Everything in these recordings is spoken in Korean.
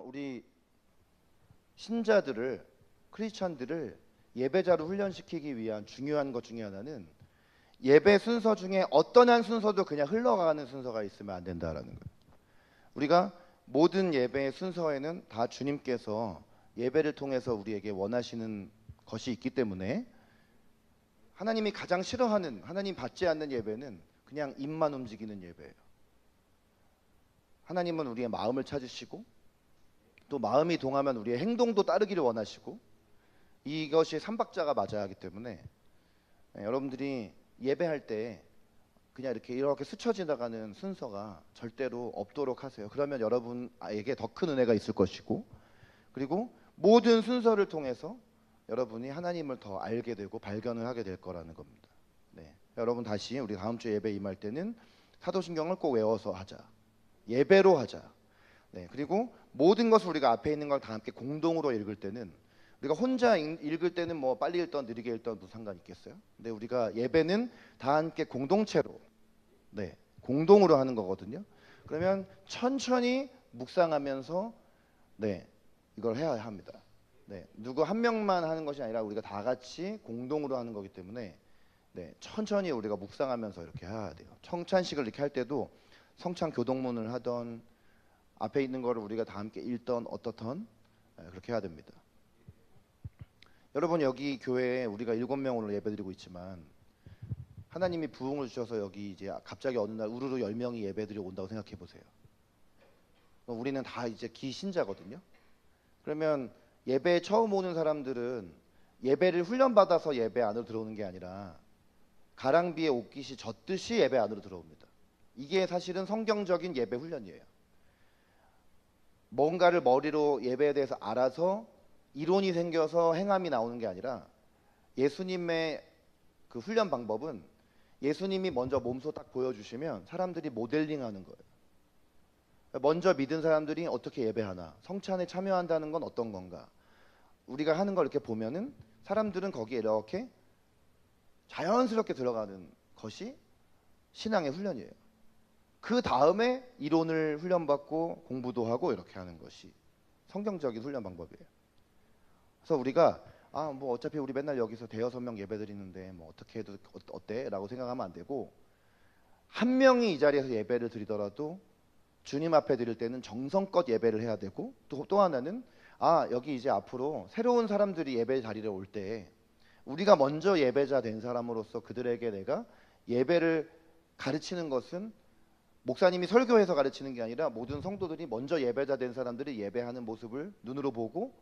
우리 신자들을, 크리스찬들을 예배자로 훈련시키기 위한 중요한 것 중에 하나는 예배 순서 중에 어떤 한 순서도 그냥 흘러가는 순서가 있으면 안 된다라는 거예요. 우리가 모든 예배의 순서에는 다 주님께서 예배를 통해서 우리에게 원하시는 것이 있기 때문에 하나님이 가장 싫어하는, 하나님 받지 않는 예배는 그냥 입만 움직이는 예배예요. 하나님은 우리의 마음을 찾으시고 또 마음이 동하면 우리의 행동도 따르기를 원하시고 이것이 삼박자가 맞아야 하기 때문에 여러분들이 예배할 때 그냥 이렇게 스쳐 지나가는 순서가 절대로 없도록 하세요. 그러면 여러분에게 더 큰 은혜가 있을 것이고, 그리고 모든 순서를 통해서 여러분이 하나님을 더 알게 되고 발견을 하게 될 거라는 겁니다. 네. 여러분 다시 우리 다음 주 예배 임할 때는 사도신경을 꼭 외워서 하자. 예배로 하자. 네. 그리고 모든 것을 우리가 앞에 있는 걸 다 함께 공동으로 읽을 때는, 우리가 혼자 읽을 때는 뭐 빨리 읽던 느리게 읽던 무슨 상관 있겠어요? 근데 우리가 예배는 다 함께 공동체로, 네, 공동으로 하는 거거든요. 그러면 천천히 묵상하면서 네, 이걸 해야 합니다. 네, 누구 한 명만 하는 것이 아니라 우리가 다 같이 공동으로 하는 거기 때문에 네, 천천히 우리가 묵상하면서 이렇게 해야 돼요. 청찬식을 이렇게 할 때도 성찬 교동문을 하던 앞에 있는 거를 우리가 다 함께 읽던 어떻던 그렇게 해야 됩니다. 여러분 여기 교회에 우리가 7명으로 예배드리고 있지만 하나님이 부흥을 주셔서 여기 이제 갑자기 어느 날 우르르 10명이 예배드리러 온다고 생각해 보세요. 우리는 다 이제 기신자거든요. 그러면 예배에 처음 오는 사람들은 예배를 훈련받아서 예배 안으로 들어오는 게 아니라 가랑비에 옷깃이 젖듯이 예배 안으로 들어옵니다. 이게 사실은 성경적인 예배 훈련이에요. 뭔가를 머리로 예배에 대해서 알아서 이론이 생겨서 행함이 나오는 게 아니라 예수님의 그 훈련 방법은 예수님이 먼저 몸소 딱 보여주시면 사람들이 모델링하는 거예요. 먼저 믿은 사람들이 어떻게 예배하나, 성찬에 참여한다는 건 어떤 건가, 우리가 하는 걸 이렇게 보면은 사람들은 거기에 이렇게 자연스럽게 들어가는 것이 신앙의 훈련이에요. 그 다음에 이론을 훈련받고 공부도 하고 이렇게 하는 것이 성경적인 훈련 방법이에요. 그래서 우리가 뭐 어차피 우리 맨날 여기서 대여섯 명 예배 드리는데 뭐 어떻게 해도 어때? 라고 생각하면 안 되고, 한 명이 이 자리에서 예배를 드리더라도 주님 앞에 드릴 때는 정성껏 예배를 해야 되고, 또 하나는 여기 이제 앞으로 새로운 사람들이 예배 자리에 올 때 우리가 먼저 예배자 된 사람으로서 그들에게 내가 예배를 가르치는 것은 목사님이 설교해서 가르치는 게 아니라 모든 성도들이 먼저 예배자 된 사람들이 예배하는 모습을 눈으로 보고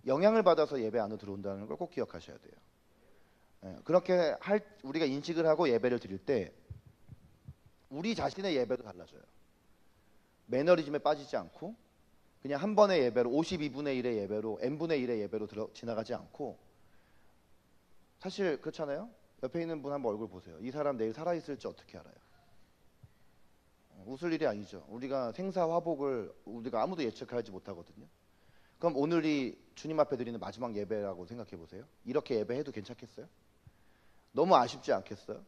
영향을 받아서 예배 안으로 들어온다는 걸 꼭 기억하셔야 돼요. 그렇게 우리가 인식을 하고 예배를 드릴 때 우리 자신의 예배도 달라져요. 매너리즘에 빠지지 않고 그냥 한 번의 예배로 52분의 1의 예배로 n분의 1의 예배로 지나가지 않고, 사실 그렇잖아요. 옆에 있는 분 한번 얼굴 보세요. 이 사람 내일 살아있을지 어떻게 알아요? 웃을 일이 아니죠. 우리가 생사화복을 우리가 아무도 예측하지 못하거든요. 그럼 오늘이 주님 앞에 드리는 마지막 예배라고 생각해 보세요. 이렇게 예배해도 괜찮겠어요? 너무 아쉽지 않겠어요?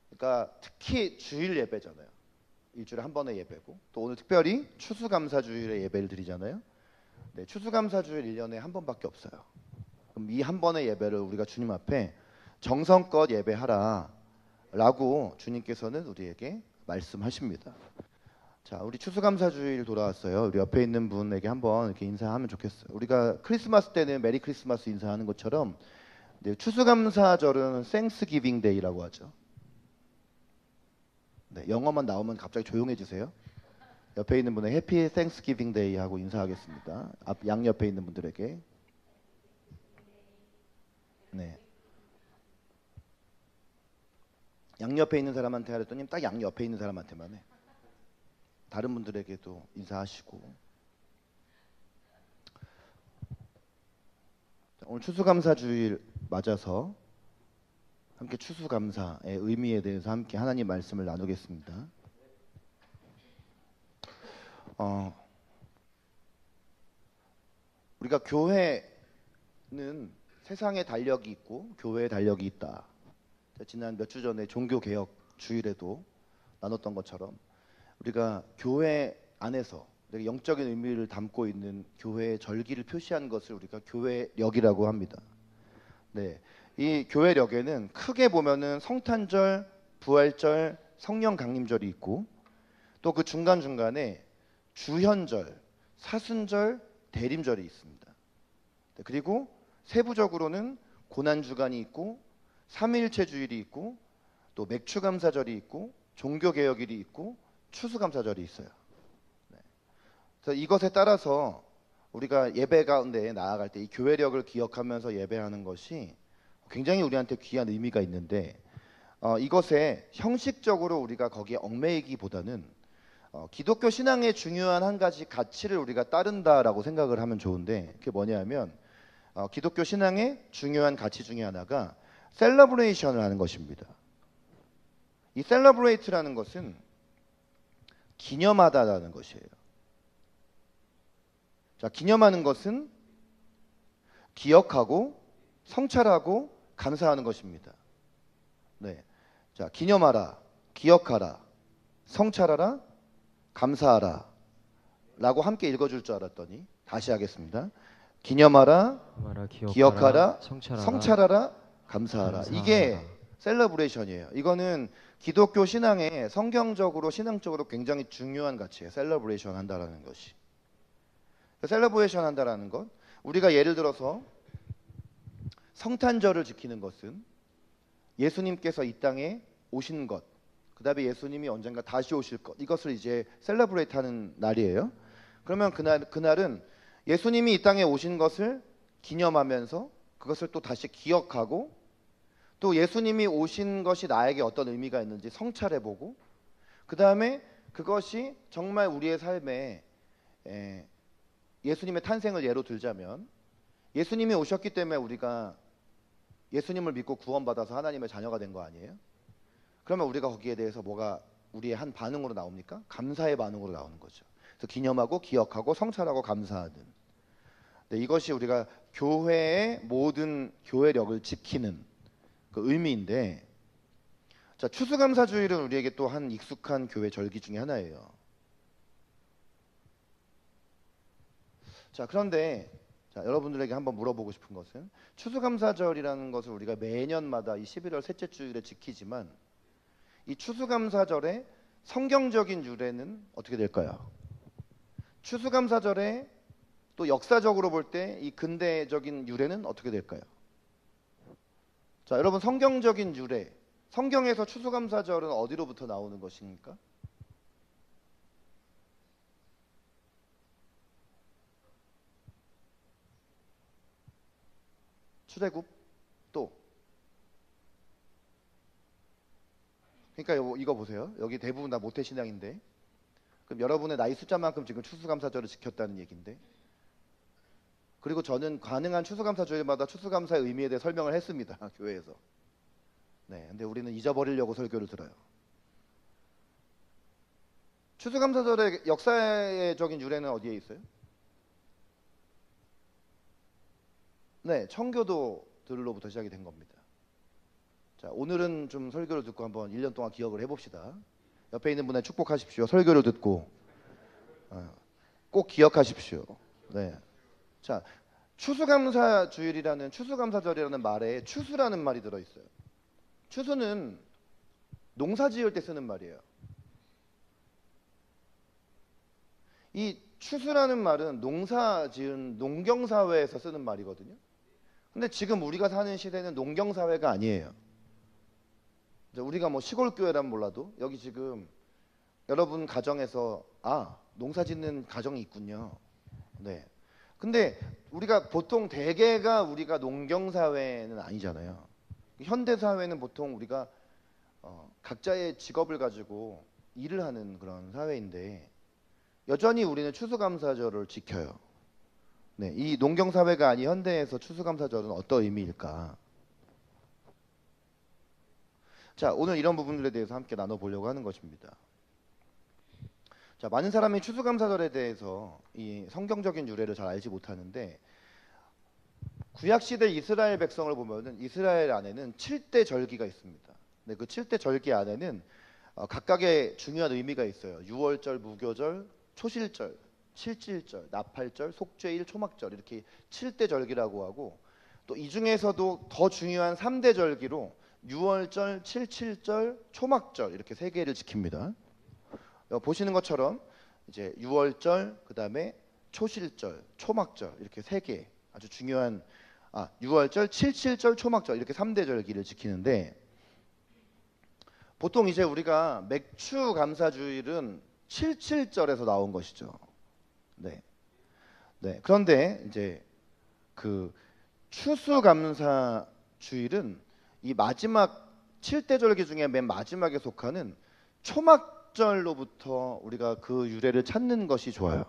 그러니까 특히 주일 예배잖아요. 일주일에 한 번의 예배고, 또 오늘 특별히 추수감사주일에 예배를 드리잖아요. 네, 추수감사주일 1년에 한 번밖에 없어요. 그럼 이 한 번의 예배를 우리가 주님 앞에 정성껏 예배하라 라고 주님께서는 우리에게 말씀하십니다. 자, 우리 추수감사주일 돌아왔어요. 우리 옆에 있는 분에게 한번 이렇게 인사하면 좋겠어요. 우리가 크리스마스 때는 메리 크리스마스 인사하는 것처럼 추수감사절은 Thanksgiving Day라고 하죠. 네, 영어만 나오면 갑자기 조용해지세요. 옆에 있는 분의 해피 땡스기빙 데이 하고 인사하겠습니다. 양옆에 있는 분들에게. 네. 양옆에 있는 사람한테 하랬더니 딱 양옆에 있는 사람한테만 해. 다른 분들에게도 인사하시고. 오늘 추수감사주일 맞아서 함께 추수감사의 의미에 대해서 함께 하나님 말씀을 나누겠습니다. 우리가 교회는 세상에 달력이 있고 교회에 달력이 있다. 지난 몇 주 전에 종교개혁 주일에도 나눴던 것처럼 우리가 교회 안에서 되게 영적인 의미를 담고 있는 교회의 절기를 표시한 것을 우리가 교회력이라고 합니다. 네, 이 교회력에는 크게 보면은 성탄절, 부활절, 성령 강림절이 있고 또 그 중간중간에 주현절, 사순절, 대림절이 있습니다. 네, 그리고 세부적으로는 고난주간이 있고 삼위일체 주일이 있고 또 맥추감사절이 있고 종교개혁일이 있고 추수감사절이 있어요. 네. 그래서 이것에 따라서 우리가 예배 가운데 나아갈 때 이 교회력을 기억하면서 예배하는 것이 굉장히 우리한테 귀한 의미가 있는데 이것에 형식적으로 우리가 거기에 얽매이기보다는 기독교 신앙의 중요한 한 가지 가치를 우리가 따른다라고 생각을 하면 좋은데 그게 뭐냐면 기독교 신앙의 중요한 가치 중에 하나가 셀러브레이션을 하는 것입니다. 이 셀러브레이트라는 것은 기념하다라는 것이에요. 자, 기념하는 것은 기억하고 성찰하고 감사하는 것입니다. 네. 자, 기념하라, 기억하라, 성찰하라, 감사하라 라고 함께 읽어줄 줄 알았더니 다시 하겠습니다. 기념하라, 기억하라, 성찰하라, 감사하라. 이게 셀러브레이션이에요. 이거는 기독교 신앙에 성경적으로 신앙적으로 굉장히 중요한 가치예요. 셀러브레이션 한다라는 것이. 셀러브레이션 한다라는 것, 우리가 예를 들어서 성탄절을 지키는 것은 예수님께서 이 땅에 오신 것, 그 다음에 예수님이 언젠가 다시 오실 것, 이것을 이제 셀러브레이트 하는 날이에요. 그러면 그날은 예수님이 이 땅에 오신 것을 기념하면서 그것을 또 다시 기억하고 또 예수님이 오신 것이 나에게 어떤 의미가 있는지 성찰해보고 그 다음에 그것이 정말 우리의 삶에 예수님의 탄생을 예로 들자면 예수님이 오셨기 때문에 우리가 예수님을 믿고 구원받아서 하나님의 자녀가 된 거 아니에요? 그러면 우리가 거기에 대해서 뭐가 우리의 한 반응으로 나옵니까? 감사의 반응으로 나오는 거죠. 그래서 기념하고 기억하고 성찰하고 감사하는. 네, 이것이 우리가 교회의 모든 교회력을 지키는 그 의미인데, 자, 추수감사주일은 우리에게 또 한 익숙한 교회 절기 중에 하나예요. 자, 그런데 자, 여러분들에게 한번 물어보고 싶은 것은 추수감사절이라는 것을 우리가 매년마다 이 11월 셋째 주일에 지키지만 이 추수감사절의 성경적인 유래는 어떻게 될까요? 추수감사절의 또 역사적으로 볼 때 이 근대적인 유래는 어떻게 될까요? 자, 여러분 성경적인 유래, 성경에서 추수감사절은 어디로부터 나오는 것입니까? 출애굽 또 그러니까 이거 보세요. 여기 대부분 다 모태신앙인데 그럼 여러분의 나이 숫자만큼 지금 추수감사절을 지켰다는 얘기인데 그리고 저는 가능한 추수감사주일마다 추수감사의 의미에 대해 설명을 했습니다. 교회에서. 네, 근데 우리는 잊어버리려고 설교를 들어요. 추수감사절의 역사적인 유래는 어디에 있어요? 네, 청교도들로부터 시작이 된 겁니다. 자, 오늘은 좀 설교를 듣고 한번 1년 동안 기억을 해봅시다. 옆에 있는 분에 축복하십시오. 설교를 듣고 꼭 기억하십시오. 네. 자, 추수감사주일이라는 추수감사절이라는 말에 추수라는 말이 들어있어요. 추수는 농사 지을 때 쓰는 말이에요. 이 추수라는 말은 농사 지은 농경사회에서 쓰는 말이거든요. 근데 지금 우리가 사는 시대는 농경사회가 아니에요. 우리가 뭐 시골교회라면 몰라도 여기 지금 여러분 가정에서 농사 짓는 가정이 있군요. 네. 근데 우리가 보통 대개가 우리가 농경사회는 아니잖아요. 현대사회는 보통 우리가 각자의 직업을 가지고 일을 하는 그런 사회인데 여전히 우리는 추수감사절을 지켜요. 네, 이 농경사회가 아닌 현대에서 추수감사절은 어떤 의미일까? 자, 오늘 이런 부분들에 대해서 함께 나눠보려고 하는 것입니다. 자, 많은 사람이 추수감사절에 대해서 이 성경적인 유래를 잘 알지 못하는데 구약시대 이스라엘 백성을 보면은 이스라엘 안에는 7대 절기가 있습니다. 네, 그 7대 절기 안에는 각각의 중요한 의미가 있어요. 유월절, 무교절, 초실절, 칠칠절, 나팔절, 속죄일, 초막절 이렇게 7대 절기라고 하고 또 이 중에서도 더 중요한 3대 절기로 유월절, 칠칠절, 초막절 이렇게 세 개를 지킵니다. 보시는 것처럼 이제 유월절, 그다음에 초실절, 초막절 이렇게 세 개 아주 중요한 유월절, 칠칠절, 초막절 이렇게 3대 절기를 지키는데 보통 이제 우리가 맥추 감사주일은 칠칠절에서 나온 것이죠. 네. 네. 그런데 이제 그 추수감사주일은 이 마지막 7대 절기 중에 맨 마지막에 속하는 초막절로부터 우리가 그 유래를 찾는 것이 좋아요.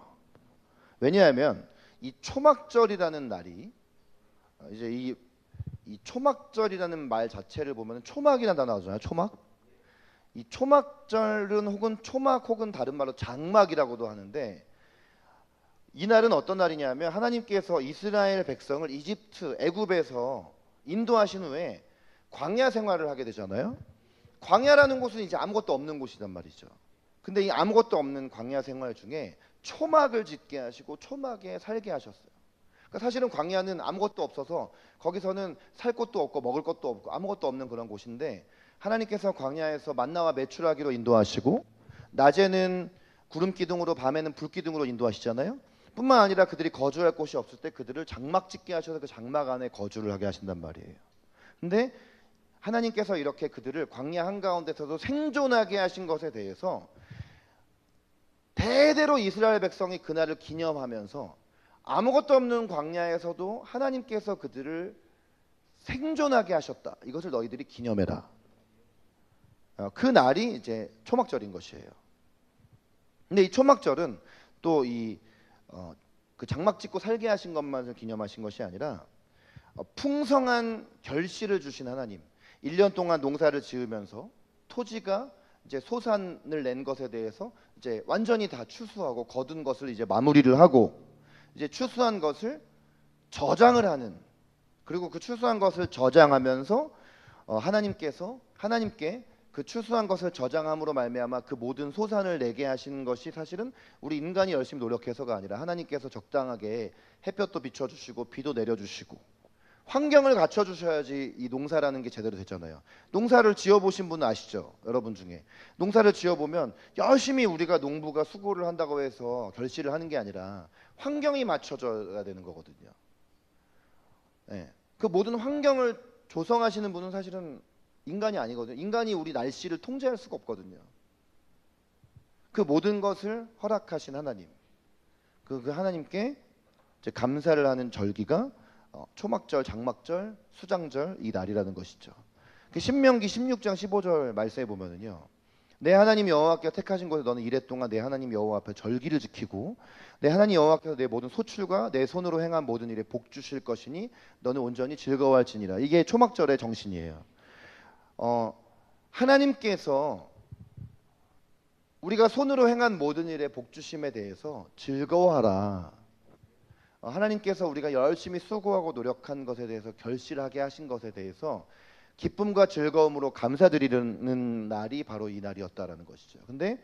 왜냐하면 이 초막절이라는 날이 이제 이 초막절이라는 말 자체를 보면 초막이라는 단어 나오잖아요. 초막. 이 초막절은 혹은 초막 혹은 다른 말로 장막이라고도 하는데 이 날은 어떤 날이냐면 하나님께서 이스라엘 백성을 이집트 애굽에서 인도하신 후에 광야 생활을 하게 되잖아요. 광야라는 곳은 이제 아무것도 없는 곳이란 말이죠. 근데 이 아무것도 없는 광야 생활 중에 초막을 짓게 하시고 초막에 살게 하셨어요. 그러니까 사실은 광야는 아무것도 없어서 거기서는 살 곳도 없고 먹을 것도 없고 아무것도 없는 그런 곳인데 하나님께서 광야에서 만나와 메추라기로 인도하시고 낮에는 구름 기둥으로 밤에는 불 기둥으로 인도하시잖아요. 뿐만 아니라 그들이 거주할 곳이 없을 때 그들을 장막 짓게 하셔서 그 장막 안에 거주를 하게 하신단 말이에요. 근데 하나님께서 이렇게 그들을 광야 한가운데서도 생존하게 하신 것에 대해서 대대로 이스라엘 백성이 그날을 기념하면서 아무것도 없는 광야에서도 하나님께서 그들을 생존하게 하셨다. 이것을 너희들이 기념해라. 그 날이 이제 초막절인 것이에요. 근데 이 초막절은 또 그 장막 짓고 살게 하신 것만을 기념하신 것이 아니라 풍성한 결실을 주신 하나님, 1년 동안 농사를 지으면서 토지가 이제 소산을 낸 것에 대해서 이제 완전히 다 추수하고 거둔 것을 이제 마무리를 하고 이제 추수한 것을 저장을 하는, 그리고 그 추수한 것을 저장하면서 하나님께 그 추수한 것을 저장함으로 말미암아 그 모든 소산을 내게 하신 것이 사실은 우리 인간이 열심히 노력해서가 아니라 하나님께서 적당하게 햇볕도 비춰주시고 비도 내려주시고 환경을 갖춰주셔야지 이 농사라는 게 제대로 되잖아요. 농사를 지어보신 분은 아시죠? 여러분 중에 농사를 지어보면 열심히 우리가 농부가 수고를 한다고 해서 결실을 하는 게 아니라 환경이 맞춰져야 되는 거거든요. 네. 그 모든 환경을 조성하시는 분은 사실은 인간이 아니거든요. 인간이 우리 날씨를 통제할 수가 없거든요. 그 모든 것을 허락하신 하나님, 그 하나님께 이제 감사를 하는 절기가 초막절, 장막절, 수장절 이 날이라는 것이죠. 신명기 16장 15절 말씀해 보면은요, 내 하나님 여호와께서 택하신 곳에 너는 이레 동안 내 하나님 여호와 앞에 절기를 지키고 내 하나님 여호와께서 내 모든 소출과 내 손으로 행한 모든 일에 복 주실 것이니 너는 온전히 즐거워할지니라. 이게 초막절의 정신이에요. 하나님께서 우리가 손으로 행한 모든 일에 복 주심에 대해서 즐거워하라. 하나님께서 우리가 열심히 수고하고 노력한 것에 대해서 결실하게 하신 것에 대해서 기쁨과 즐거움으로 감사드리는 날이 바로 이 날이었다라는 것이죠. 근데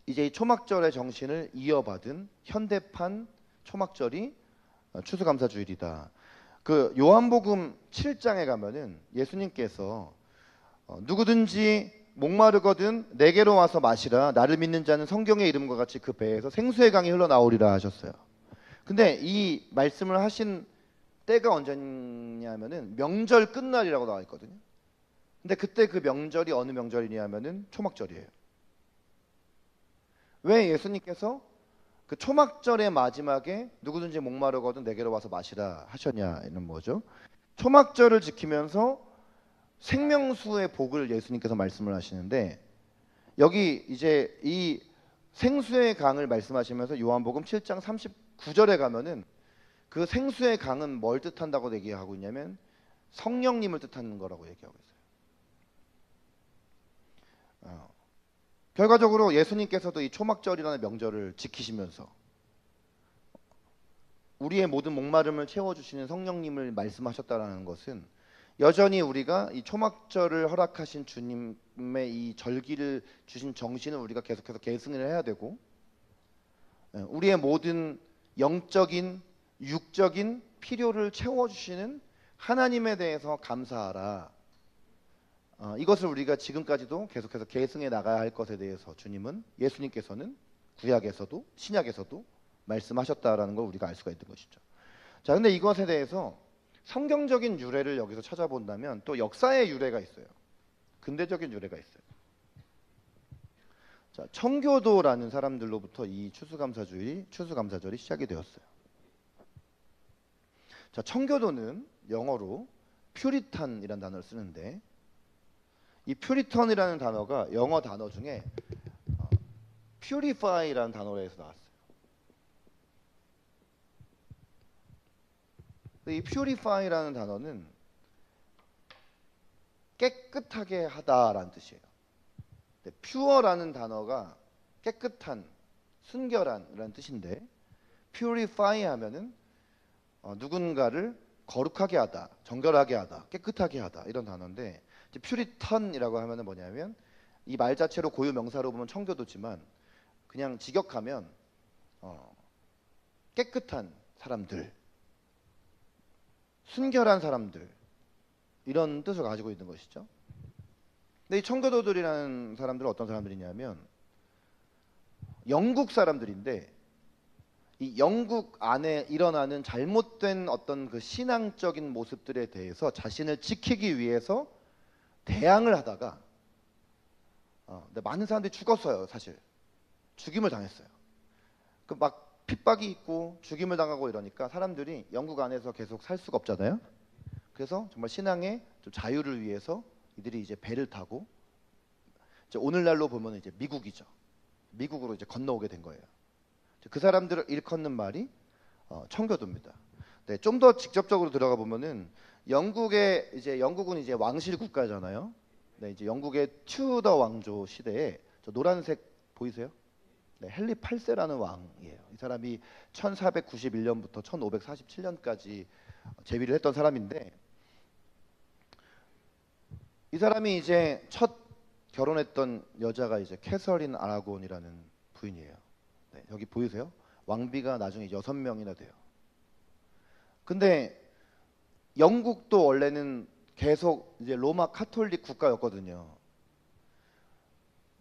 이제 이 초막절의 정신을 이어받은 현대판 초막절이 추수감사주일이다. 그 요한복음 7장에 가면은 예수님께서 누구든지 목마르거든 내게로 와서 마시라. 나를 믿는 자는 성경의 이름과 같이 그 배에서 생수의 강이 흘러나오리라 하셨어요. 근데 이 말씀을 하신 때가 언제냐면은 명절 끝날이라고 나와 있거든요. 근데 그때 그 명절이 어느 명절이냐면은 초막절이에요. 왜 예수님께서 그 초막절의 마지막에 누구든지 목마르거든 내게로 와서 마시라 하셨냐는 뭐죠? 초막절을 지키면서 생명수의 복을 예수님께서 말씀을 하시는데 여기 이제 이 생수의 강을 말씀하시면서 요한복음 7장 39절에 가면은 그 생수의 강은 뭘 뜻한다고 얘기하고 있냐면 성령님을 뜻하는 거라고 얘기하고 있어요. 결과적으로 예수님께서도 이 초막절이라는 명절을 지키시면서 우리의 모든 목마름을 채워주시는 성령님을 말씀하셨다는 것은 여전히 우리가 이 초막절을 허락하신 주님의 이 절기를 주신 정신을 우리가 계속해서 계승을 해야 되고 우리의 모든 영적인, 육적인 필요를 채워주시는 하나님에 대해서 감사하라. 이것을 우리가 지금까지도 계속해서 계승해 나가야 할 것에 대해서 주님은, 예수님께서는 구약에서도 신약에서도 말씀하셨다라는 걸 우리가 알 수가 있는 것이죠. 자, 근데 이것에 대해서 성경적인 유래를 여기서 찾아본다면 또 역사의 유래가 있어요. 근대적인 유래가 있어요. 자, 청교도라는 사람들로부터 이 추수감사절이 시작이 되었어요. 자, 청교도는 영어로 퓨리탄이라는 단어를 쓰는데, 이 퓨리턴이라는 단어가 영어 단어 중에 purify라는 단어에서 나왔어요. 이 purify라는 단어는 깨끗하게 하다라는 뜻이에요. pure라는 단어가 깨끗한, 순결한이라는 뜻인데, purify 하면은 누군가를 거룩하게 하다, 정결하게 하다, 깨끗하게 하다, 이런 단어인데, 퓨리턴이라고 하면은 뭐냐면, 이 말 자체로 고유 명사로 보면 청교도지만 그냥 직역하면 깨끗한 사람들, 순결한 사람들, 이런 뜻을 가지고 있는 것이죠. 근데 이 청교도들이라는 사람들은 어떤 사람들이냐면 영국 사람들인데, 이 영국 안에 일어나는 잘못된 어떤 그 신앙적인 모습들에 대해서 자신을 지키기 위해서 대항을 하다가 근데 많은 사람들이 죽었어요. 사실 죽임을 당했어요. 그 막 핍박이 있고 죽임을 당하고 이러니까 사람들이 영국 안에서 계속 살 수가 없잖아요. 그래서 정말 신앙의 좀 자유를 위해서 이들이 이제 배를 타고, 이제 오늘날로 보면 이제 미국이죠. 미국으로 이제 건너오게 된 거예요. 그 사람들을 일컫는 말이 청교도입니다. 네, 좀 더 직접적으로 들어가 보면은 영국은 이제 왕실 국가잖아요. 네, 이제 영국의 튜더 왕조 시대에 저 노란색 보이세요? 네, 헨리 8세라는 왕이에요. 이 사람이 1491년부터 1547년까지 재위를 했던 사람인데, 이 사람이 이제 첫 결혼했던 여자가 이제 캐서린 아라곤이라는 부인이에요. 네, 여기 보이세요? 왕비가 나중에 6명이나 돼요. 근데 영국도 원래는 계속 이제 로마 카톨릭 국가였거든요.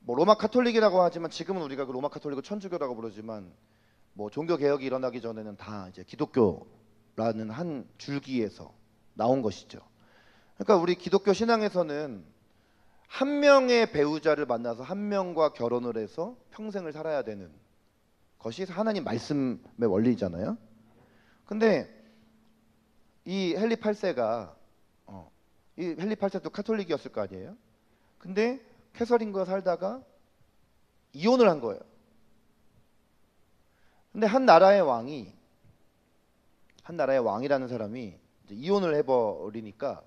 뭐 로마 카톨릭이라고 하지만 지금은 우리가 그 로마 카톨릭을 천주교라고 부르지만, 뭐 종교 개혁이 일어나기 전에는 다 이제 기독교라는 한 줄기에서 나온 것이죠. 그러니까 우리 기독교 신앙에서는 한 명의 배우자를 만나서 한 명과 결혼을 해서 평생을 살아야 되는 것이 하나님 말씀의 원리잖아요. 근데 이 헨리 8세가 이 헨리 8세도 카톨릭이었을 거 아니에요. 근데 캐서린과 살다가 이혼을 한 거예요. 근데 한 나라의 왕이라는 사람이 이제 이혼을 해버리니까,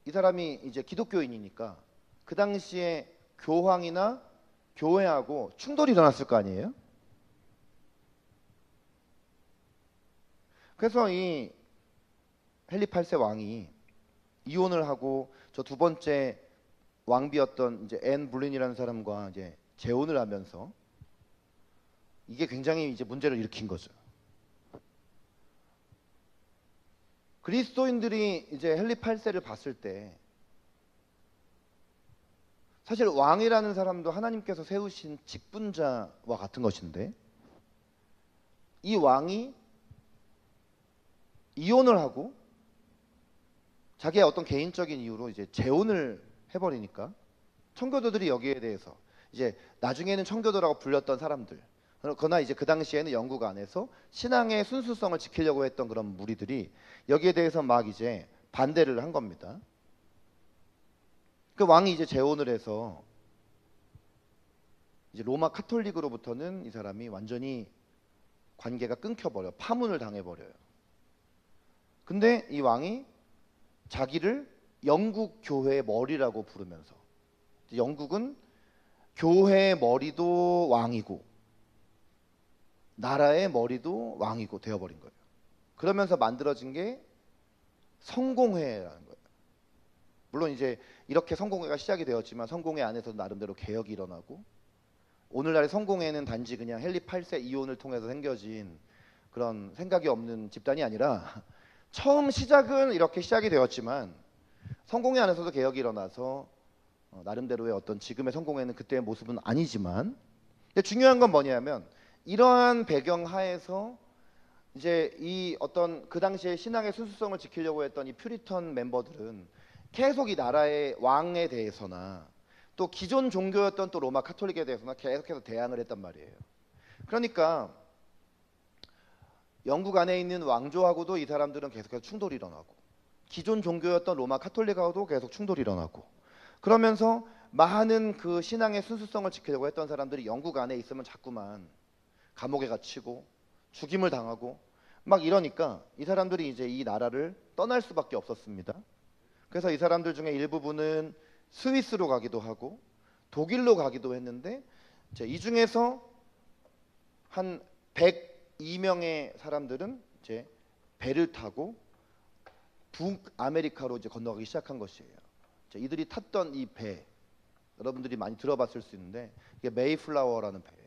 이 사람이 이제 기독교인이니까 그 당시에 교황이나 교회하고 충돌이 일어났을 거 아니에요. 그래서 이 헨리 8세 왕이 이혼을 하고 저 두 번째 왕비였던 이제 앤 불린이라는 사람과 이제 재혼을 하면서 이게 굉장히 이제 문제를 일으킨 거죠. 그리스도인들이 이제 헨리 8세를 봤을 때 사실 왕이라는 사람도 하나님께서 세우신 직분자와 같은 것인데, 이 왕이 이혼을 하고 자기의 어떤 개인적인 이유로 이제 재혼을 해버리니까 청교도들이 여기에 대해서 이제 나중에는 청교도라고 불렸던 사람들, 그러나 이제 그 당시에는 영국 안에서 신앙의 순수성을 지키려고 했던 그런 무리들이 여기에 대해서 막 이제 반대를 한 겁니다. 그 왕이 이제 재혼을 해서 이제 로마 카톨릭으로부터는 이 사람이 완전히 관계가 끊겨버려, 파문을 당해버려요. 근데 이 왕이 자기를 영국 교회의 머리라고 부르면서, 영국은 교회의 머리도 왕이고 나라의 머리도 왕이고 되어버린 거예요. 그러면서 만들어진 게 성공회라는 거예요. 물론 이제 이렇게 성공회가 시작이 되었지만 성공회 안에서도 나름대로 개혁이 일어나고, 오늘날의 성공회는 단지 그냥 헨리 8세 이혼을 통해서 생겨진 그런 생각이 없는 집단이 아니라 처음 시작은 이렇게 시작이 되었지만 성공회 안에서도 개혁이 일어나서 나름대로의 어떤 지금의 성공회는 그때의 모습은 아니지만, 근데 중요한 건 뭐냐면 이러한 배경 하에서 이제 이 어떤 그 당시에 신앙의 순수성을 지키려고 했던 이 퓨리턴 멤버들은 계속 이 나라의 왕에 대해서나 또 기존 종교였던 또 로마 카톨릭에 대해서나 계속해서 대항을 했단 말이에요. 그러니까 영국 안에 있는 왕조하고도 이 사람들은 계속해서 충돌이 일어나고, 기존 종교였던 로마 카톨릭하고도 계속 충돌이 일어나고, 그러면서 많은 그 신앙의 순수성을 지키려고 했던 사람들이 영국 안에 있으면 자꾸만 감옥에 갇히고 죽임을 당하고 막 이러니까 이 사람들이 이제 이 나라를 떠날 수밖에 없었습니다. 그래서 이 사람들 중에 일부분은 스위스로 가기도 하고 독일로 가기도 했는데, 이 중에서 한 102명의 사람들은 이제 배를 타고 북아메리카로 이제 건너가기 시작한 것이에요. 이들이 탔던 이 배, 여러분들이 많이 들어봤을 수 있는데 이게 메이플라워라는 배예요.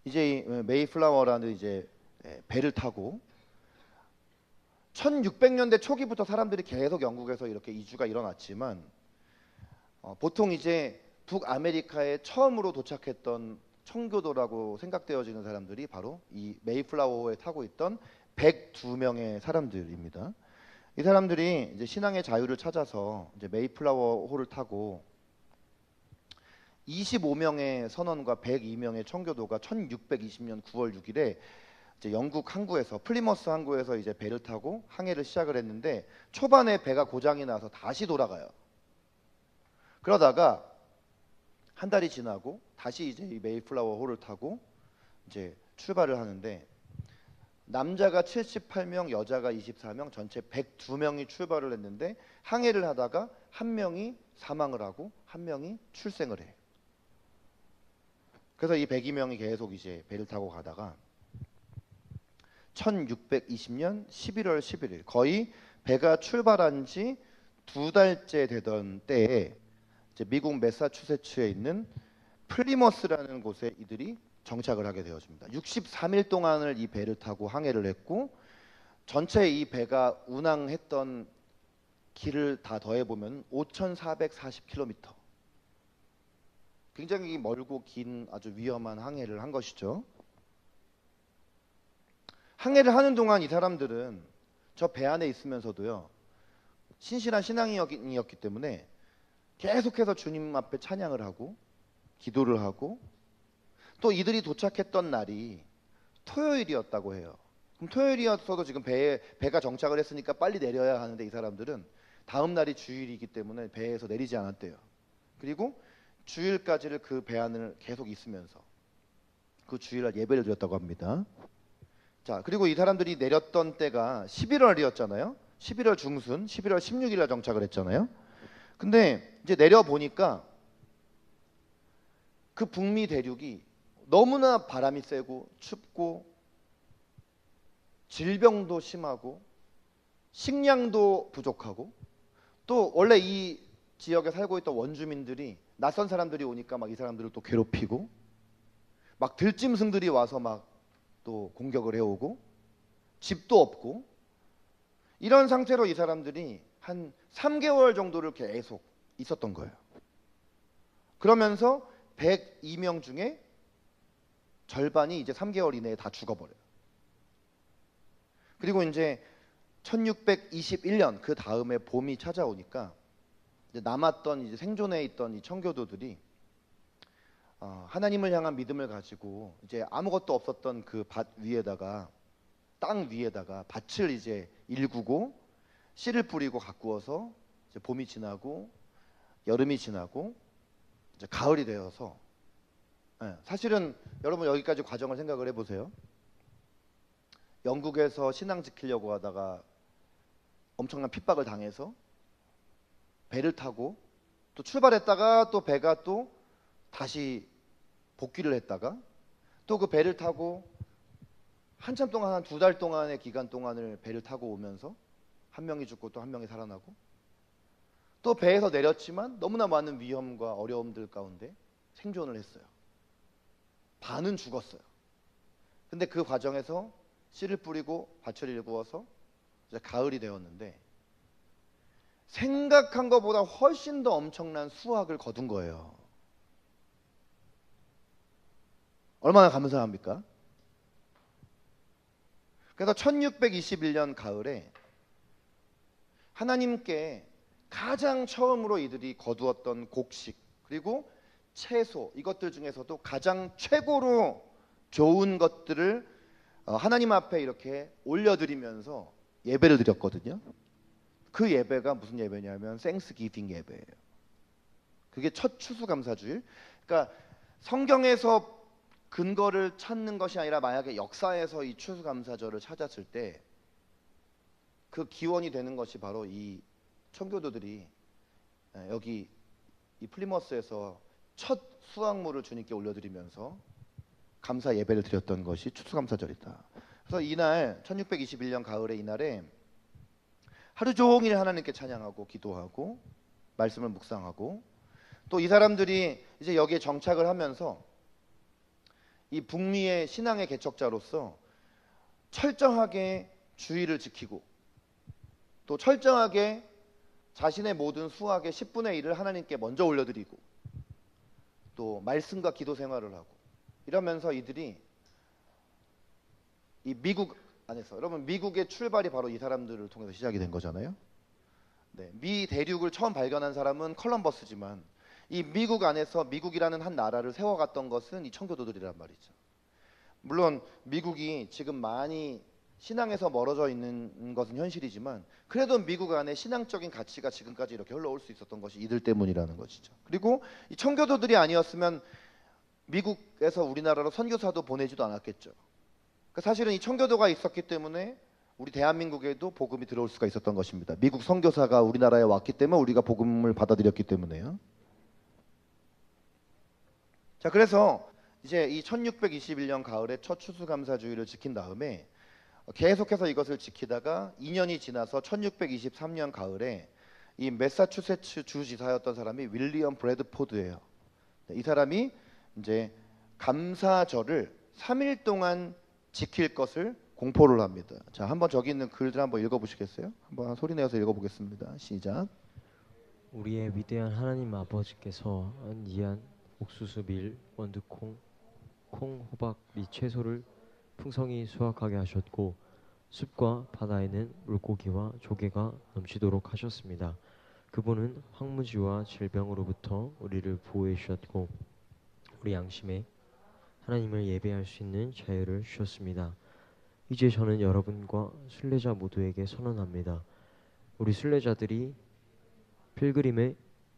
이제 이 메이플라워라는 이제 배를 타고 1600년대 초기부터 사람들이 계속 영국에서 이렇게 이주가 일어났지만, 보통 이제 북아메리카에 처음으로 도착했던 청교도라고 생각되어지는 사람들이 바로 이 메이플라워에 타고 있던 102명의 사람들입니다. 이 사람들이 이제 신앙의 자유를 찾아서 이제 메이플라워호를 타고 25명의 선원과 102명의 청교도가 1620년 9월 6일에 이제 영국 항구에서, 플리머스 항구에서 이제 배를 타고 항해를 시작을 했는데, 초반에 배가 고장이 나서 다시 돌아가요. 그러다가 한 달이 지나고 다시 이제 이 메이플라워호를 타고 이제 출발을 하는데, 남자가 78명, 여자가 24명, 전체 102명이 출발을 했는데 항해를 하다가 한 명이 사망을 하고 한 명이 출생을 해요. 그래서 이 102명이 계속 이제 배를 타고 가다가 1620년 11월 11일, 거의 배가 출발한 지 2달째 되던 때에 이제 미국 매사추세츠에 있는 플리머스라는 곳에 이들이 정착을 하게 되어집니다. 63일 동안을 이 배를 타고 항해를 했고, 전체 이 배가 운항했던 길을 다 더해보면 5,440km, 굉장히 멀고 긴 아주 위험한 항해를 한 것이죠. 항해를 하는 동안 이 사람들은 저 배 안에 있으면서도요, 신실한 신앙인이었기 때문에 계속해서 주님 앞에 찬양을 하고 기도를 하고, 또 이들이 도착했던 날이 토요일이었다고 해요. 그럼 토요일이었어도 지금 배가 정착을 했으니까 빨리 내려야 하는데, 이 사람들은 다음 날이 주일이기 때문에 배에서 내리지 않았대요. 그리고 주일까지를 그 배 안을 계속 있으면서 그 주일날 예배를 드렸다고 합니다. 자, 그리고 이 사람들이 내렸던 때가 11월이었잖아요. 11월 중순, 11월 16일에 정착을 했잖아요. 근데 이제 내려 보니까 그 북미 대륙이 너무나 바람이 세고 춥고 질병도 심하고 식량도 부족하고, 또 원래 이 지역에 살고 있던 원주민들이 낯선 사람들이 오니까 막 이 사람들을 또 괴롭히고, 막 들짐승들이 와서 막 또 공격을 해오고, 집도 없고, 이런 상태로 이 사람들이 한 3개월 정도를 계속 있었던 거예요. 그러면서 102명 중에 절반이 이제 3개월 이내에 다 죽어버려요. 그리고 이제 1621년 그 다음에 봄이 찾아오니까 이제 남았던 이제 생존해 있던 이 청교도들이 하나님을 향한 믿음을 가지고 이제 아무것도 없었던 그 밭 위에다가, 땅 위에다가 밭을 이제 일구고 씨를 뿌리고 가꾸어서 이제 봄이 지나고 여름이 지나고 이제 가을이 되어서, 사실은 여러분 여기까지 과정을 생각을 해보세요. 영국에서 신앙 지키려고 하다가 엄청난 핍박을 당해서 배를 타고 또 출발했다가 또 배가 또 다시 복귀를 했다가 또 그 배를 타고 한참 동안, 한 2달 동안의 기간 동안을 배를 타고 오면서 한 명이 죽고 또 한 명이 살아나고, 또 배에서 내렸지만 너무나 많은 위험과 어려움들 가운데 생존을 했어요. 반은 죽었어요. 근데 그 과정에서 씨를 뿌리고 밭을 일구어서 이제 가을이 되었는데 생각한 것보다 훨씬 더 엄청난 수확을 거둔 거예요. 얼마나 감사합니까? 그래서 1621년 가을에 하나님께 가장 처음으로 이들이 거두었던 곡식 그리고 채소 이것들 중에서도 가장 최고로 좋은 것들을 하나님 앞에 이렇게 올려드리면서 예배를 드렸거든요. 그 예배가 무슨 예배냐면 땡스기빙 예배예요. 그게 첫 추수감사주일. 그러니까 성경에서 근거를 찾는 것이 아니라 만약에 역사에서 이 추수감사절을 찾았을 때 그 기원이 되는 것이 바로 이 청교도들이 여기 이 플리머스에서 첫 수확물을 주님께 올려드리면서 감사 예배를 드렸던 것이 추수감사절이다. 그래서 이날 1621년 가을에 이날에 하루 종일 하나님께 찬양하고 기도하고 말씀을 묵상하고 또 이 사람들이 이제 여기에 정착을 하면서 이 북미의 신앙의 개척자로서 철저하게 주의를 지키고 또 철저하게 자신의 모든 수확의 10분의 1을 하나님께 먼저 올려드리고 또 말씀과 기도 생활을 하고 이러면서 이들이 이 미국 안에서 여러분 미국의 출발이 바로 이 사람들을 통해서 시작이 된 거잖아요. 네, 미 대륙을 처음 발견한 사람은 컬럼버스지만 이 미국 안에서 미국이라는 한 나라를 세워갔던 것은 이 청교도들이란 말이죠. 물론 미국이 지금 많이 신앙에서 멀어져 있는 것은 현실이지만 그래도 미국 안에 신앙적인 가치가 지금까지 이렇게 흘러올 수 있었던 것이 이들 때문이라는 것이죠. 그리고 이 청교도들이 아니었으면 미국에서 우리나라로 선교사도 보내지도 않았겠죠. 그러니까 사실은 이 청교도가 있었기 때문에 우리 대한민국에도 복음이 들어올 수가 있었던 것입니다. 미국 선교사가 우리나라에 왔기 때문에 우리가 복음을 받아들였기 때문에요. 자, 그래서 이제 이 1621년 가을에 첫 추수감사주의를 지킨 다음에 계속해서 이것을 지키다가 2년이 지나서 1623년 가을에 이 매사추세츠 주지사였던 사람이 윌리엄 브래드포드예요. 이 사람이 이제 감사절을 3일 동안 지킬 것을 공포를 합니다. 자, 한번 저기 있는 글들 한번 읽어보시겠어요? 한번 소리 내어서 읽어보겠습니다. 시작. 우리의 위대한 하나님 아버지께서 이안 옥수수, 밀, 원두콩, 콩, 호박 및 채소를 풍성히 수확하게 하셨고 숲과 바다에는 물고기와 조개가 넘치도록 하셨습니다. 그분은 황무지와 질병으로부터 우리를 보호해 주셨고 우리 양심에 하나님을 예배할 수 있는 자유를 주셨습니다. 이제 저는 여러분과 순례자 모두에게 선언합니다. 우리 순례자들이 필그림에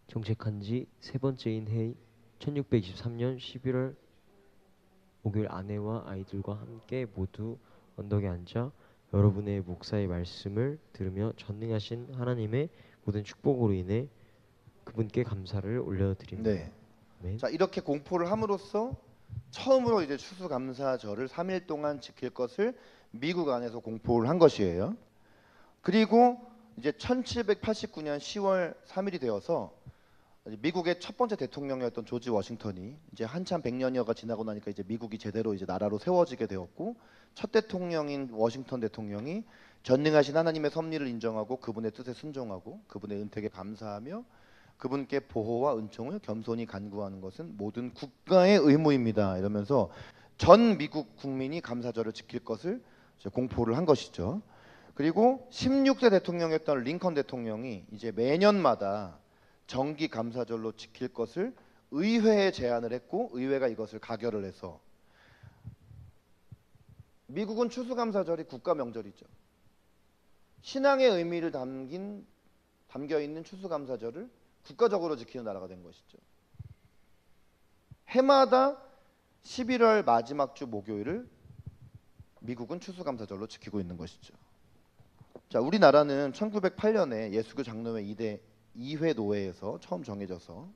정착한 지 세 번째인 해인 1623년 11월 목요일 아내와 아이들과 함께 모두 언덕에 앉아 여러분의 목사의 말씀을 들으며 전능하신 하나님의 모든 축복으로 인해 그분께 감사를 올려드립니다. 네. 네. 자, 이렇게 공포를 함으로써 처음으로 이제 추수감사절을 3일 동안 지킬 것을 미국 안에서 공포를 한 것이에요. 그리고 이제 1789년 10월 3일이 되어서 미국의 첫 번째 대통령이었던 조지 워싱턴이 이제 한참 100년여가 지나고 나니까 이제 미국이 제대로 이제 나라로 세워지게 되었고 첫 대통령인 워싱턴 대통령이 전능하신 하나님의 섭리를 인정하고 그분의 뜻에 순종하고 그분의 은택에 감사하며 그분께 보호와 은총을 겸손히 간구하는 것은 모든 국가의 의무입니다. 이러면서 전 미국 국민이 감사절을 지킬 것을 공포를 한 것이죠. 그리고 16대 대통령이었던 링컨 대통령이 이제 매년마다 정기 감사절로 지킬 것을 의회에 제안을 했고 의회가 이것을 가결을 해서 미국은 추수감사절이 국가 명절이죠. 신앙의 의미를 담겨 있는 추수감사절을 국가적으로 지키는 나라가 된 것이죠. 해마다 11월 마지막 주 목요일을 미국은 추수감사절로 지키고 있는 것이죠. 자, 우리나라는 1908년에 예수교 장로회 2회 노회에서 처음 정해져서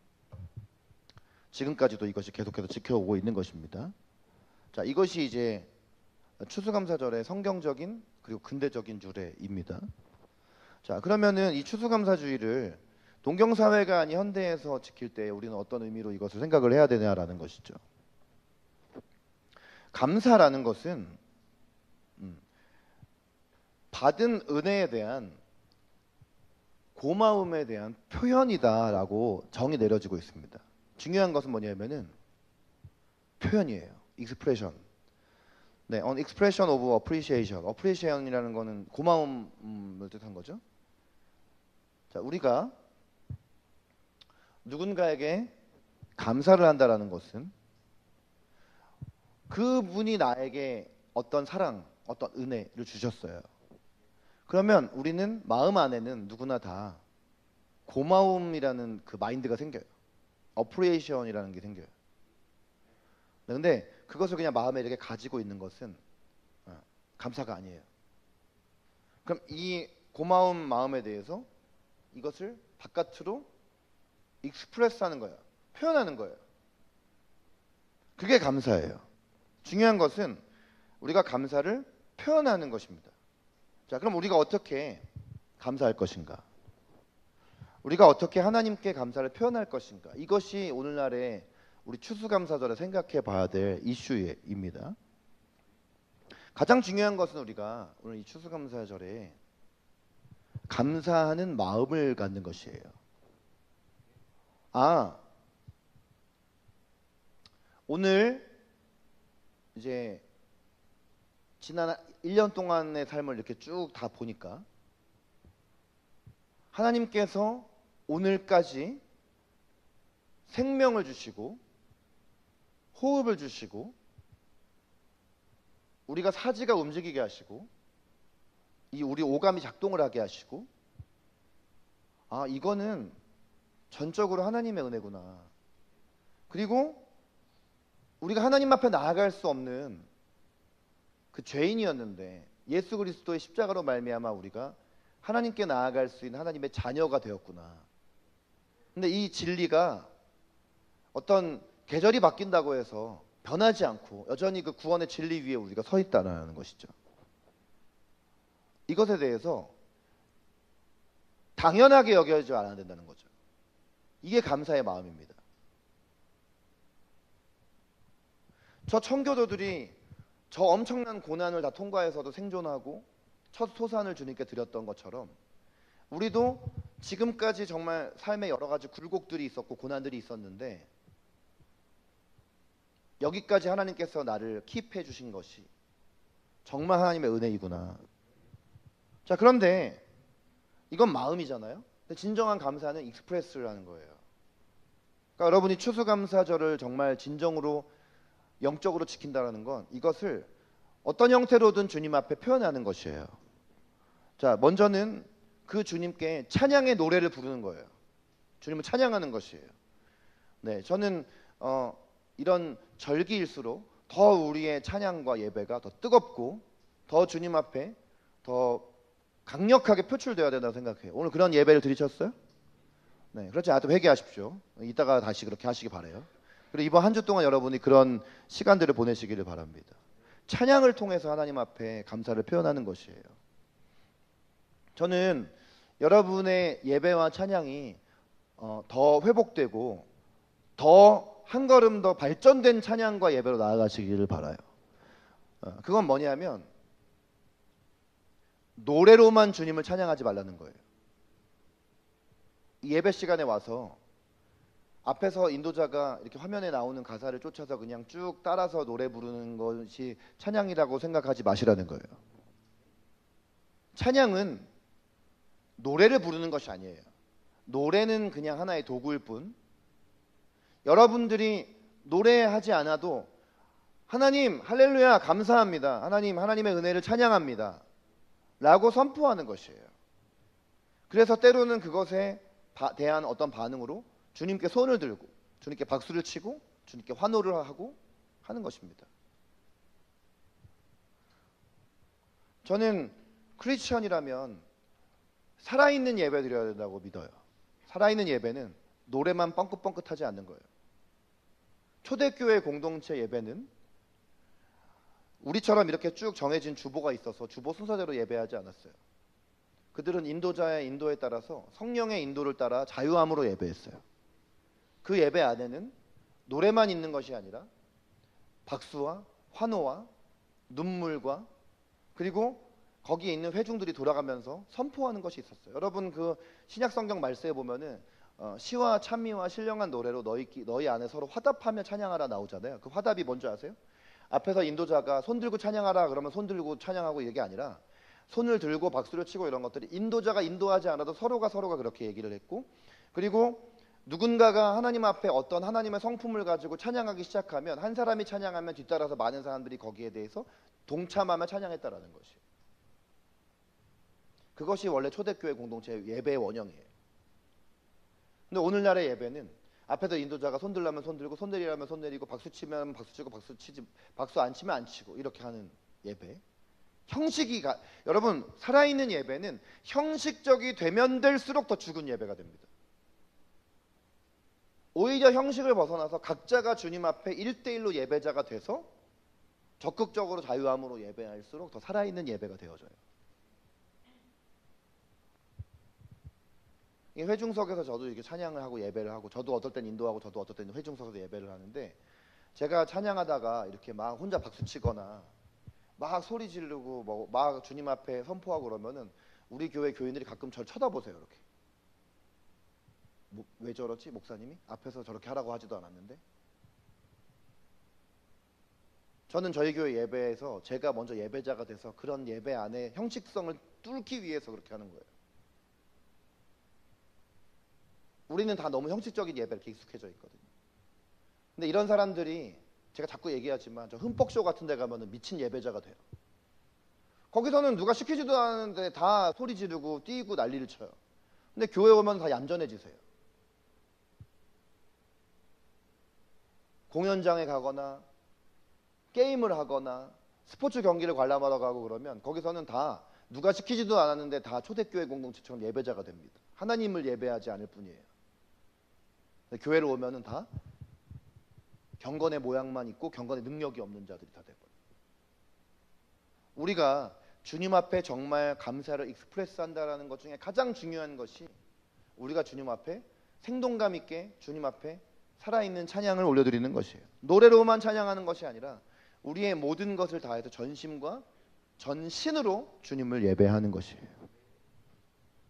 지금까지도 이것이 계속해서 지켜오고 있는 것입니다. 자, 이것이 이제 추수감사절의 성경적인 그리고 근대적인 유래입니다. 자, 그러면은 이 추수감사주의를 동경사회가 아닌 현대에서 지킬 때 우리는 어떤 의미로 이것을 생각을 해야 되냐라는 것이죠. 감사라는 것은 받은 은혜에 대한 고마움에 대한 표현이다라고 정의 내려지고 있습니다. 중요한 것은 뭐냐면은 표현이에요. expression. 네, an expression of appreciation. appreciation이라는 거는 고마움을 뜻한 거죠. 자, 우리가 누군가에게 감사를 한다라는 것은 그분이 나에게 어떤 사랑, 어떤 은혜를 주셨어요. 그러면 우리는 마음 안에는 누구나 다 고마움이라는 그 마인드가 생겨요. appreciation이라는 게 생겨요. 근데 그것을 그냥 마음에 이렇게 가지고 있는 것은 감사가 아니에요. 그럼 이 고마운 마음에 대해서 이것을 바깥으로 익스프레스하는 거예요. 표현하는 거예요. 그게 감사예요. 중요한 것은 우리가 감사를 표현하는 것입니다. 자, 그럼 우리가 어떻게 감사할 것인가? 우리가 어떻게 하나님께 감사를 표현할 것인가? 이것이 오늘날의 우리 추수감사절에 생각해 봐야 될 이슈입니다. 가장 중요한 것은 우리가 오늘 이 추수감사절에 감사하는 마음을 갖는 것이에요. 오늘 이제 지난 1년 동안의 삶을 이렇게 쭉 다 보니까 하나님께서 오늘까지 생명을 주시고 호흡을 주시고 우리가 사지가 움직이게 하시고 우리 오감이 작동을 하게 하시고 이거는 전적으로 하나님의 은혜구나. 그리고 우리가 하나님 앞에 나아갈 수 없는 그 죄인이었는데 예수 그리스도의 십자가로 말미암아 우리가 하나님께 나아갈 수 있는 하나님의 자녀가 되었구나. 근데 이 진리가 어떤 계절이 바뀐다고 해서 변하지 않고 여전히 그 구원의 진리 위에 우리가 서 있다는 것이죠. 이것에 대해서 당연하게 여겨지 않아야 된다는 거죠. 이게 감사의 마음입니다. 저 청교도들이 저 엄청난 고난을 다 통과해서도 생존하고 첫 소산을 주님께 드렸던 것처럼 우리도 지금까지 정말 삶에 여러 가지 굴곡들이 있었고 고난들이 있었는데 여기까지 하나님께서 나를 킵해 주신 것이 정말 하나님의 은혜이구나. 자, 그런데 이건 마음이잖아요. 근데 진정한 감사는 익스프레스를 하는 거예요. 그러니까 여러분이 추수감사절을 정말 진정으로 영적으로 지킨다는 건 이것을 어떤 형태로든 주님 앞에 표현하는 것이에요. 자, 먼저는 그 주님께 찬양의 노래를 부르는 거예요. 주님을 찬양하는 것이에요. 네, 저는 이런 절기일수록 더 우리의 찬양과 예배가 더 뜨겁고 더 주님 앞에 더 강력하게 표출되어야 된다고 생각해요. 오늘 그런 예배를 드리셨어요? 네, 그렇지 않아도 회개하십시오. 이따가 다시 그렇게 하시기 바라요. 그리고 이번 한 주 동안 여러분이 그런 시간들을 보내시기를 바랍니다. 찬양을 통해서 하나님 앞에 감사를 표현하는 것이에요. 저는 여러분의 예배와 찬양이 더 회복되고 더 한 걸음 더 발전된 찬양과 예배로 나아가시기를 바라요. 그건 뭐냐면 노래로만 주님을 찬양하지 말라는 거예요. 이 예배 시간에 와서 앞에서 인도자가 이렇게 화면에 나오는 가사를 쫓아서 그냥 쭉 따라서 노래 부르는 것이 찬양이라고 생각하지 마시라는 거예요. 찬양은 노래를 부르는 것이 아니에요. 노래는 그냥 하나의 도구일 뿐, 여러분들이 노래하지 않아도 하나님 할렐루야 감사합니다, 하나님 하나님의 은혜를 찬양합니다 라고 선포하는 것이에요. 그래서 때로는 그것에 대한 어떤 반응으로 주님께 손을 들고 주님께 박수를 치고 주님께 환호를 하고 하는 것입니다. 저는 크리스천이라면 살아있는 예배 드려야 된다고 믿어요. 살아있는 예배는 노래만 뻥긋뻥긋하지 않는 거예요. 초대교회 공동체 예배는 우리처럼 이렇게 쭉 정해진 주보가 있어서 주보 순서대로 예배하지 않았어요. 그들은 인도자의 인도에 따라서 성령의 인도를 따라 자유함으로 예배했어요. 그 예배 안에는 노래만 있는 것이 아니라 박수와 환호와 눈물과 그리고 거기에 있는 회중들이 돌아가면서 선포하는 것이 있었어요. 여러분 그 신약 성경 말씀에 보면은 시와 찬미와 신령한 노래로 너희 안에 서로 화답하며 찬양하라 나오잖아요. 그 화답이 뭔지 아세요? 앞에서 인도자가 손 들고 찬양하라 그러면 손 들고 찬양하고 이게 아니라 손을 들고 박수를 치고 이런 것들이 인도자가 인도하지 않아도 서로가 그렇게 얘기를 했고, 그리고 누군가가 하나님 앞에 어떤 하나님의 성품을 가지고 찬양하기 시작하면 한 사람이 찬양하면 뒤따라서 많은 사람들이 거기에 대해서 동참하며 찬양했다라는 것이, 그것이 원래 초대교회 공동체 예배의 원형이에요. 근데 오늘날의 예배는 앞에서 인도자가 손 들라면 손 들고 손 내리라면 손 내리고 박수 치면 박수 치고 박수 안 치면 안 치고 이렇게 하는 예배. 여러분 살아있는 예배는 형식적이 되면 될수록 더 죽은 예배가 됩니다. 오히려 형식을 벗어나서 각자가 주님 앞에 1대1로 예배자가 돼서 적극적으로 자유함으로 예배할수록 더 살아있는 예배가 되어져요. 이 회중석에서 저도 이렇게 찬양을 하고 예배를 하고, 저도 어떨 땐 인도하고 저도 어떨 땐 회중석에서 예배를 하는데, 제가 찬양하다가 이렇게 막 혼자 박수 치거나 막 소리 지르고 막 주님 앞에 선포하고 그러면은 우리 교회 교인들이 가끔 저를 쳐다보세요. 이렇게 왜 저러지? 목사님이 앞에서 저렇게 하라고 하지도 않았는데. 저는 저희 교회 예배에서 제가 먼저 예배자가 돼서 그런 예배 안에 형식성을 뚫기 위해서 그렇게 하는 거예요. 우리는 다 너무 형식적인 예배에 이렇게 익숙해져 있거든요. 근데 이런 사람들이, 제가 자꾸 얘기하지만 저 흠뻑쇼 같은 데 가면은 미친 예배자가 돼요. 거기서는 누가 시키지도 않았는데 다 소리 지르고 뛰고 난리를 쳐요. 근데 교회 오면 다 얌전해지세요. 공연장에 가거나 게임을 하거나 스포츠 경기를 관람하러 가고 그러면 거기서는 다 누가 시키지도 않았는데 다 초대교회 공동체처럼 예배자가 됩니다. 하나님을 예배하지 않을 뿐이에요. 교회를 오면은 다 경건의 모양만 있고 경건의 능력이 없는 자들이 다 돼버려요. 우리가 주님 앞에 정말 감사를 익스프레스한다라는 것 중에 가장 중요한 것이 우리가 주님 앞에 생동감 있게 주님 앞에 살아있는 찬양을 올려드리는 것이에요. 노래로만 찬양하는 것이 아니라 우리의 모든 것을 다해서 전심과 전신으로 주님을 예배하는 것이에요.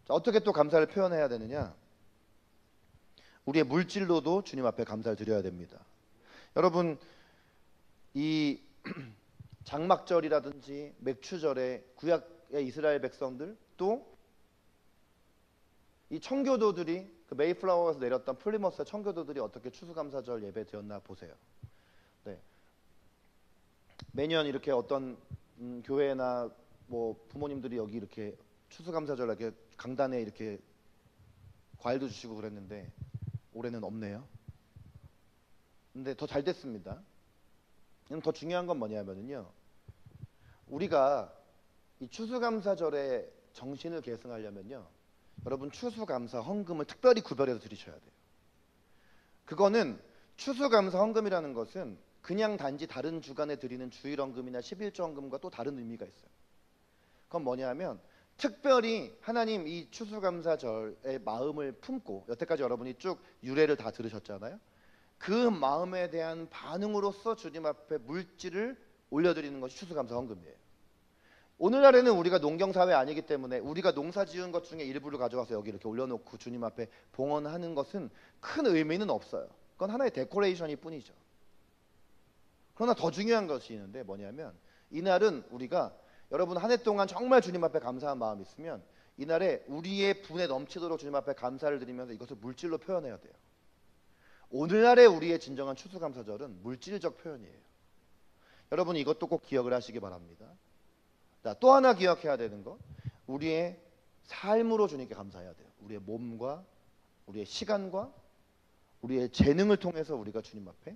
자, 어떻게 또 감사를 표현해야 되느냐? 우리의 물질로도 주님 앞에 감사를 드려야 됩니다. 여러분 이 장막절이라든지 맥추절에 구약의 이스라엘 백성들, 또 이 청교도들이 그 메이플라워에서 내렸던 플리머스의 청교도들이 어떻게 추수감사절 예배 드렸나 보세요. 네. 매년 이렇게 어떤 교회나 뭐 부모님들이 여기 이렇게 추수감사절 이렇게 강단에 이렇게 과일도 주시고 그랬는데 올해는 없네요. 근데 더 잘 됐습니다. 더 중요한 건 뭐냐면요, 우리가 이 추수감사절의 정신을 계승하려면요, 여러분 추수감사 헌금을 특별히 구별해서 드리셔야 돼요. 그거는 추수감사 헌금이라는 것은 그냥 단지 다른 주간에 드리는 주일헌금이나 11조 헌금과 또 다른 의미가 있어요. 그건 뭐냐면 특별히 하나님 이 추수감사절의 마음을 품고, 여태까지 여러분이 쭉 유래를 다 들으셨잖아요. 그 마음에 대한 반응으로서 주님 앞에 물질을 올려드리는 것이 추수감사 헌금이에요. 오늘날에는 우리가 농경사회 아니기 때문에 우리가 농사 지은 것 중에 일부를 가져와서 여기 이렇게 올려놓고 주님 앞에 봉헌하는 것은 큰 의미는 없어요. 그건 하나의 데코레이션일 뿐이죠. 그러나 더 중요한 것이 있는데 뭐냐면, 이날은 우리가, 여러분 한 해 동안 정말 주님 앞에 감사한 마음이 있으면 이날에 우리의 분에 넘치도록 주님 앞에 감사를 드리면서 이것을 물질로 표현해야 돼요. 오늘날의 우리의 진정한 추수감사절은 물질적 표현이에요. 여러분 이것도 꼭 기억을 하시기 바랍니다. 자, 또 하나 기억해야 되는 것, 우리의 삶으로 주님께 감사해야 돼요. 우리의 몸과 우리의 시간과 우리의 재능을 통해서 우리가 주님 앞에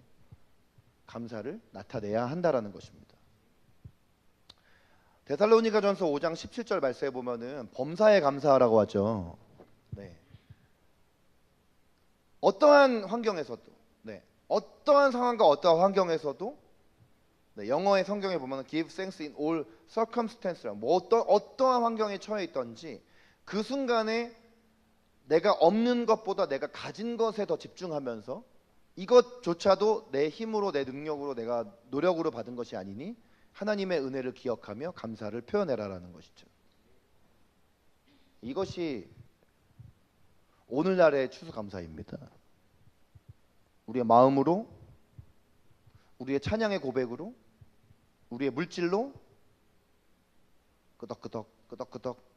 감사를 나타내야 한다라는 것입니다. 데살로니가전서 5장 17절 말씀에 보면은 범사에 감사하라고 하죠. 네. 어떠한 환경에서도, 네, 어떠한 상황과 어떠한 환경에서도, 네, 영어의 성경에 보면 give thanks in all circumstances, 뭐 어떠한 환경에 처해 있던지 그 순간에 내가 없는 것보다 내가 가진 것에 더 집중하면서 이것조차도 내 힘으로 내 능력으로 내가 노력으로 받은 것이 아니니 하나님의 은혜를 기억하며 감사를 표현해라라는 것이죠. 이것이 오늘날의 추수감사입니다. 우리의 마음으로, 우리의 찬양의 고백으로, 우리의 물질로 끄덕끄덕 끄덕끄덕.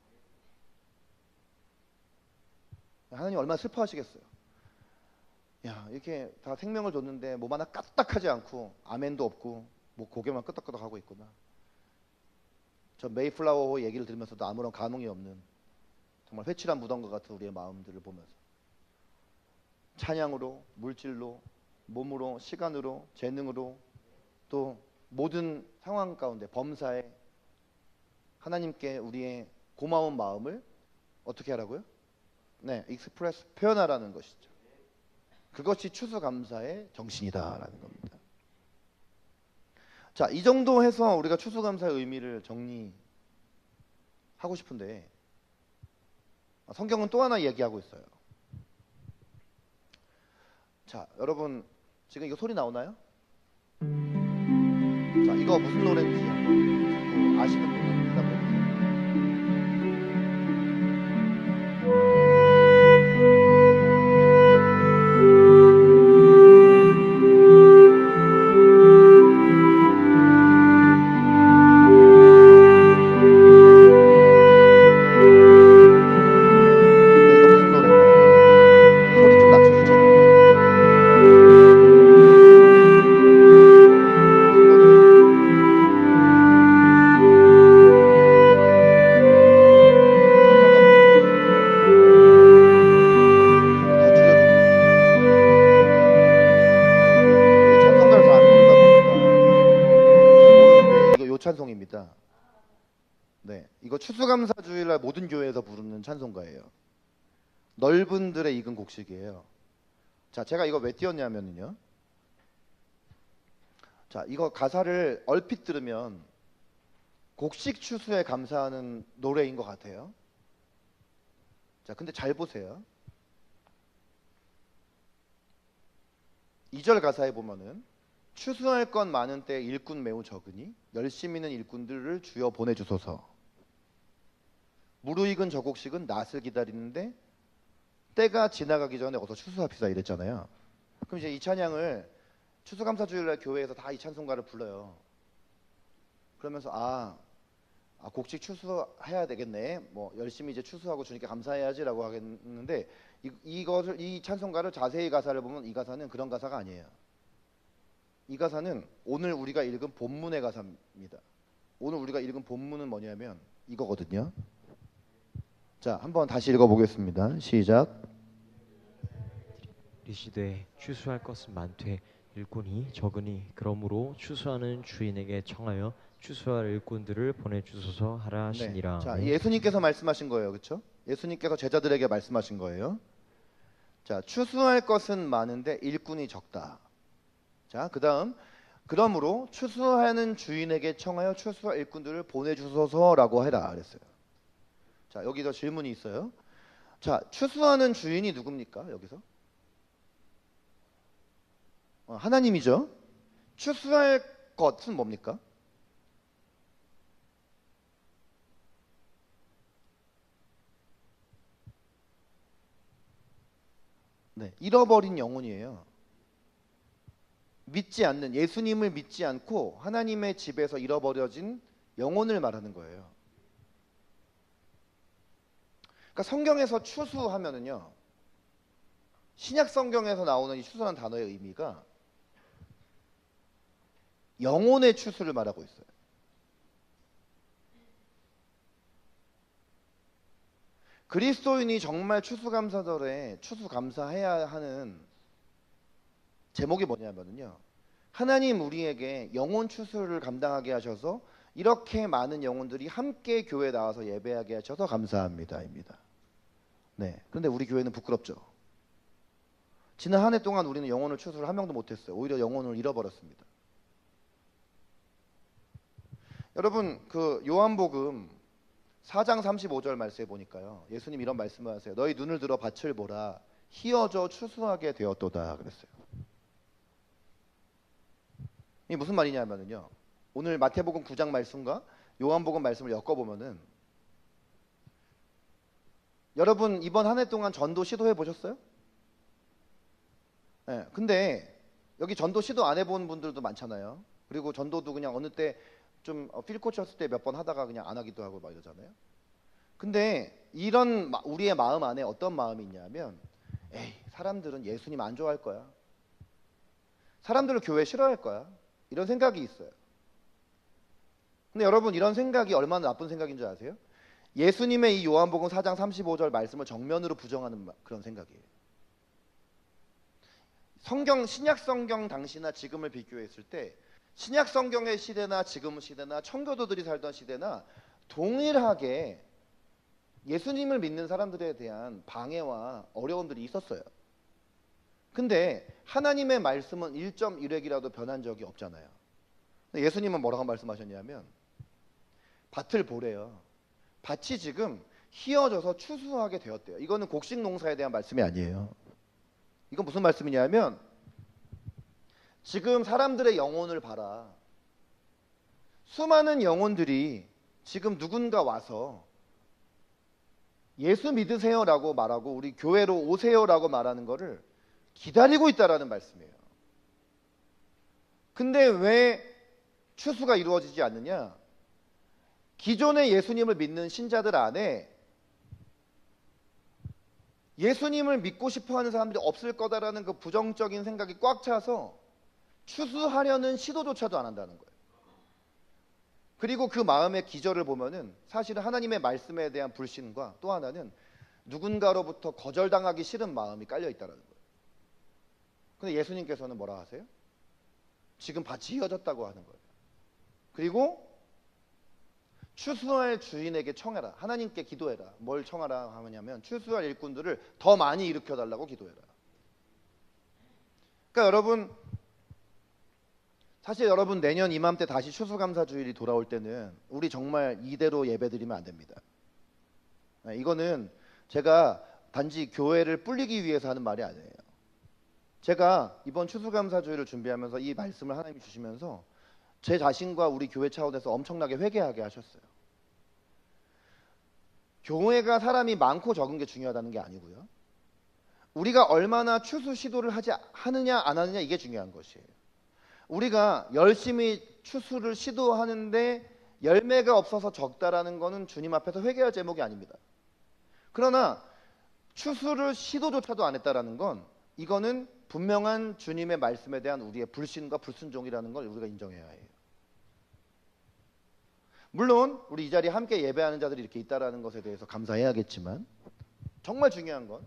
하나님 얼마나 슬퍼하시겠어요. 야, 이렇게 다 생명을 줬는데 몸 하나 까딱하지 않고 아멘도 없고 뭐 고개만 끄덕끄덕 하고 있구나. 저 메이플라워 얘기를 들으면서도 아무런 감흥이 없는 정말 회칠한 무덤과 같은 우리의 마음들을 보면서 찬양으로, 물질로, 몸으로, 시간으로, 재능으로 또 모든 상황 가운데 범사에 하나님께 우리의 고마운 마음을 어떻게 하라고요? 네, 익스프레스 표현하라는 것이죠. 그것이 추수감사의 정신이다라는 겁니다. 자, 이 정도 해서 우리가 추수감사의 의미를 정리하고 싶은데 성경은 또 하나 얘기하고 있어요. 자, 여러분 지금 이거 소리 나오나요? 자, 이거 무슨 노래인지 한번 아시는 분은 대답해 주세요. 찬송입니다. 네, 이거 추수감사주일날 모든 교회에서 부르는 찬송가예요. 넓은 들에 익은 곡식이에요. 자, 제가 이거 왜 띄웠냐면요. 자, 이거 가사를 얼핏 들으면 곡식 추수에 감사하는 노래인 것 같아요. 자, 근데 잘 보세요. 2절 가사에 보면은 추수할 건 많은 때 일꾼 매우 적으니 열심히 있는 일꾼들을 주여 보내주소서. 무르익은 저 곡식은 낫을 기다리는데 때가 지나가기 전에 어서 추수합시다 이랬잖아요. 그럼 이제 이 찬양을 추수감사주일날 교회에서 다 이 찬송가를 불러요. 그러면서 곡식 추수해야 되겠네. 뭐 열심히 이제 추수하고 주님께 감사해야지라고 하겠는데 이 찬송가를 자세히 가사를 보면 이 가사는 그런 가사가 아니에요. 이 가사는 오늘 우리가 읽은 본문의 가사입니다. 오늘 우리가 읽은 본문은 뭐냐면 이거거든요. 자, 한번 다시 읽어보겠습니다. 시작. 이르시되 추수할 것은 많되 일꾼이 적으니 그러므로 추수하는 주인에게 청하여 추수할 일꾼들을 보내주소서 하라 하시니라. 네. 자, 예수님께서 말씀하신 거예요. 그렇죠? 예수님께서 제자들에게 말씀하신 거예요. 자, 추수할 것은 많은데 일꾼이 적다. 자, 그 다음 그러므로 추수하는 주인에게 청하여 추수할 일꾼들을 보내주소서라고 해라 그랬어요. 자, 여기서 질문이 있어요. 자, 추수하는 주인이 누굽니까? 여기서 하나님이죠. 추수할 것은 뭡니까? 네, 잃어버린 영혼이에요. 믿지 않는, 예수님을 믿지 않고 하나님의 집에서 잃어버려진 영혼을 말하는 거예요. 그러니까 성경에서 추수하면은요, 신약 성경에서 나오는 이 추수라는 단어의 의미가 영혼의 추수를 말하고 있어요. 그리스도인이 정말 추수감사절에 추수감사해야 하는 제목이 뭐냐면요, 하나님 우리에게 영혼 추수를 감당하게 하셔서 이렇게 많은 영혼들이 함께 교회에 나와서 예배하게 하셔서 감사합니다입니다. 네, 그런데 우리 교회는 부끄럽죠. 지난 한 해 동안 우리는 영혼을 추수를 한 명도 못했어요. 오히려 영혼을 잃어버렸습니다. 여러분, 그 요한복음 4장 35절 말씀에 보니까요. 예수님 이런 말씀을 하세요. 너희 눈을 들어 밭을 보라. 희어져 추수하게 되었도다 그랬어요. 이게 무슨 말이냐면요. 오늘 마태복음 9장 말씀과 요한복음 말씀을 엮어보면은 여러분 이번 한 해 동안 전도 시도해 보셨어요? 네, 근데 여기 전도 시도 안 해본 분들도 많잖아요. 그리고 전도도 그냥 어느 때 좀 필코 쳤을 때 몇 번 하다가 그냥 안 하기도 하고 막 이러잖아요. 근데 이런 우리의 마음 안에 어떤 마음이 있냐면 에이 사람들은 예수님 안 좋아할 거야. 사람들은 교회 싫어할 거야. 이런 생각이 있어요. 근데 여러분 이런 생각이 얼마나 나쁜 생각인 줄 아세요? 예수님의 이 요한복음 4장 35절 말씀을 정면으로 부정하는 그런 생각이에요. 성경 신약 성경 당시나 지금을 비교했을 때 신약 성경의 시대나 지금 시대나 청교도들이 살던 시대나 동일하게 예수님을 믿는 사람들에 대한 방해와 어려움들이 있었어요. 근데 하나님의 말씀은 1.1획이라도 변한 적이 없잖아요. 근데 예수님은 뭐라고 말씀하셨냐면 밭을 보래요. 밭이 지금 희어져서 추수하게 되었대요. 이거는 곡식 농사에 대한 말씀이 아니에요. 이건 무슨 말씀이냐면 지금 사람들의 영혼을 봐라. 수많은 영혼들이 지금 누군가 와서 예수 믿으세요라고 말하고 우리 교회로 오세요라고 말하는 거를 기다리고 있다라는 말씀이에요. 근데 왜 추수가 이루어지지 않느냐? 기존의 예수님을 믿는 신자들 안에 예수님을 믿고 싶어하는 사람들이 없을 거다라는 그 부정적인 생각이 꽉 차서 추수하려는 시도조차도 안 한다는 거예요. 그리고 그 마음의 기절을 보면은 사실은 하나님의 말씀에 대한 불신과 또 하나는 누군가로부터 거절당하기 싫은 마음이 깔려 있다는 거예요. 근데 예수님께서는 뭐라 하세요? 지금 밭이 휘어졌다고 하는 거예요. 그리고 추수할 주인에게 청해라. 하나님께 기도해라. 뭘 청하라 하냐면 추수할 일꾼들을 더 많이 일으켜달라고 기도해라. 그러니까 여러분 사실 여러분 내년 이맘때 다시 추수감사주일이 돌아올 때는 우리 정말 이대로 예배드리면 안 됩니다. 이거는 제가 단지 교회를 불리기 위해서 하는 말이 아니에요. 제가 이번 추수감사주일을 준비하면서 이 말씀을 하나님이 주시면서 제 자신과 우리 교회 차원에서 엄청나게 회개하게 하셨어요. 교회가 사람이 많고 적은 게 중요하다는 게 아니고요. 우리가 얼마나 추수 시도를 하느냐 안 하느냐 이게 중요한 것이에요. 우리가 열심히 추수를 시도하는데 열매가 없어서 적다라는 것은 주님 앞에서 회개할 제목이 아닙니다. 그러나 추수를 시도조차도 안 했다라는 건 이거는 분명한 주님의 말씀에 대한 우리의 불신과 불순종이라는 걸 우리가 인정해야 해요. 물론 우리 이 자리에 함께 예배하는 자들이 이렇게 있다라는 것에 대해서 감사해야겠지만 정말 중요한 건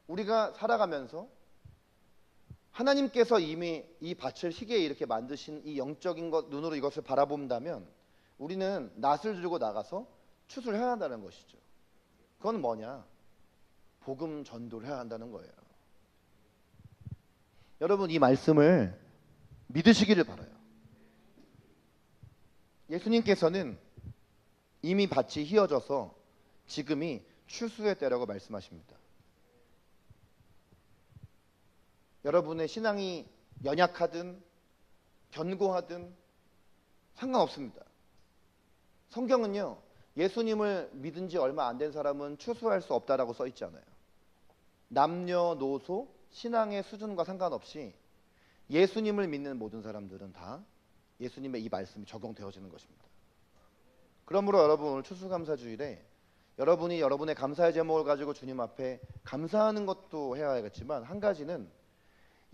우리가 살아가면서 하나님께서 이미 이 밭을 희게 이렇게 만드신 이 영적인 것 눈으로 이것을 바라본다면 우리는 낫을 들고 나가서 추수를 해야 한다는 것이죠. 그건 뭐냐? 복음 전도를 해야 한다는 거예요. 여러분 이 말씀을 믿으시기를 바라요. 예수님께서는 이미 밭이 휘어져서 지금이 추수의 때라고 말씀하십니다. 여러분의 신앙이 연약하든 견고하든 상관없습니다. 성경은요, 예수님을 믿은 지 얼마 안 된 사람은 추수할 수 없다라고 써 있잖아요. 남녀노소, 신앙의 수준과 상관없이 예수님을 믿는 모든 사람들은 다 예수님의 이 말씀이 적용되어지는 것입니다. 그러므로 여러분 오늘 추수감사주일에 여러분이 여러분의 감사의 제목을 가지고 주님 앞에 감사하는 것도 해야겠지만 한 가지는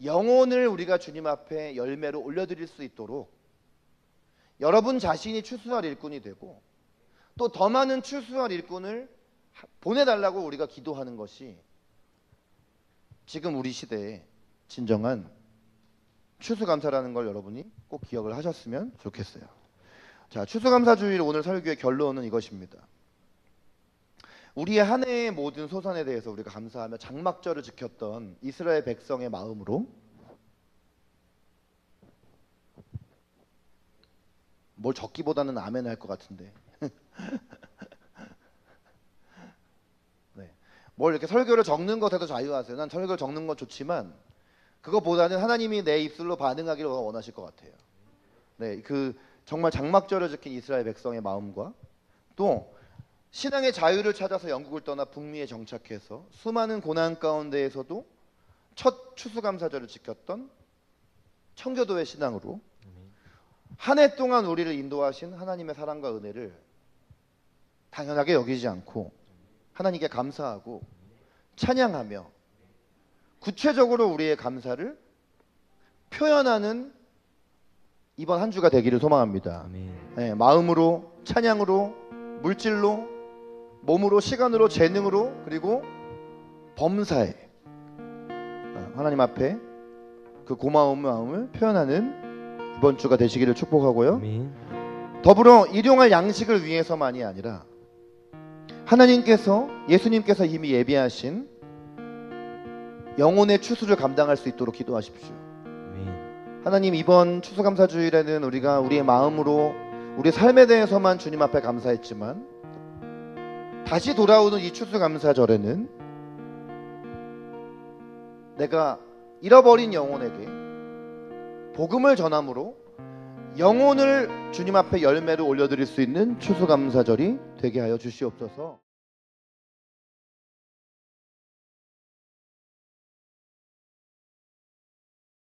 영혼을 우리가 주님 앞에 열매로 올려드릴 수 있도록 여러분 자신이 추수할 일꾼이 되고 또 더 많은 추수할 일꾼을 보내달라고 우리가 기도하는 것이 지금 우리 시대의 진정한 추수감사라는 걸 여러분이 꼭 기억을 하셨으면 좋겠어요. 자, 추수감사주일 오늘 설교의 결론은 이것입니다. 우리의 한 해의 모든 소산에 대해서 우리가 감사하며 장막절을 지켰던 이스라엘 백성의 마음으로 뭘 적기보다는 아멘 할 것 같은데 뭘 이렇게 설교를 적는 것에도 자유하세요. 난 설교를 적는 건 좋지만 그거보다는 하나님이 내 입술로 반응하기를 원하실 것 같아요. 네, 그 정말 장막절을 지킨 이스라엘 백성의 마음과 또 신앙의 자유를 찾아서 영국을 떠나 북미에 정착해서 수많은 고난 가운데에서도 첫 추수감사절을 지켰던 청교도의 신앙으로 한 해 동안 우리를 인도하신 하나님의 사랑과 은혜를 당연하게 여기지 않고 하나님께 감사하고 찬양하며 구체적으로 우리의 감사를 표현하는 이번 한 주가 되기를 소망합니다. 네, 마음으로, 찬양으로, 물질로, 몸으로, 시간으로, 재능으로, 그리고 범사에 하나님 앞에 그 고마운 마음을 표현하는 이번 주가 되시기를 축복하고요. 아멘. 더불어 일용할 양식을 위해서만이 아니라 하나님께서, 예수님께서 이미 예비하신 영혼의 추수를 감당할 수 있도록 기도하십시오. 아멘. 하나님, 이번 추수감사주일에는 우리가 우리의 마음으로 우리 삶에 대해서만 주님 앞에 감사했지만 다시 돌아오는 이 추수감사절에는 내가 잃어버린 영혼에게 복음을 전함으로 영혼을 주님 앞에 열매로 올려드릴 수 있는 추수감사절이 되게 하여 주시옵소서.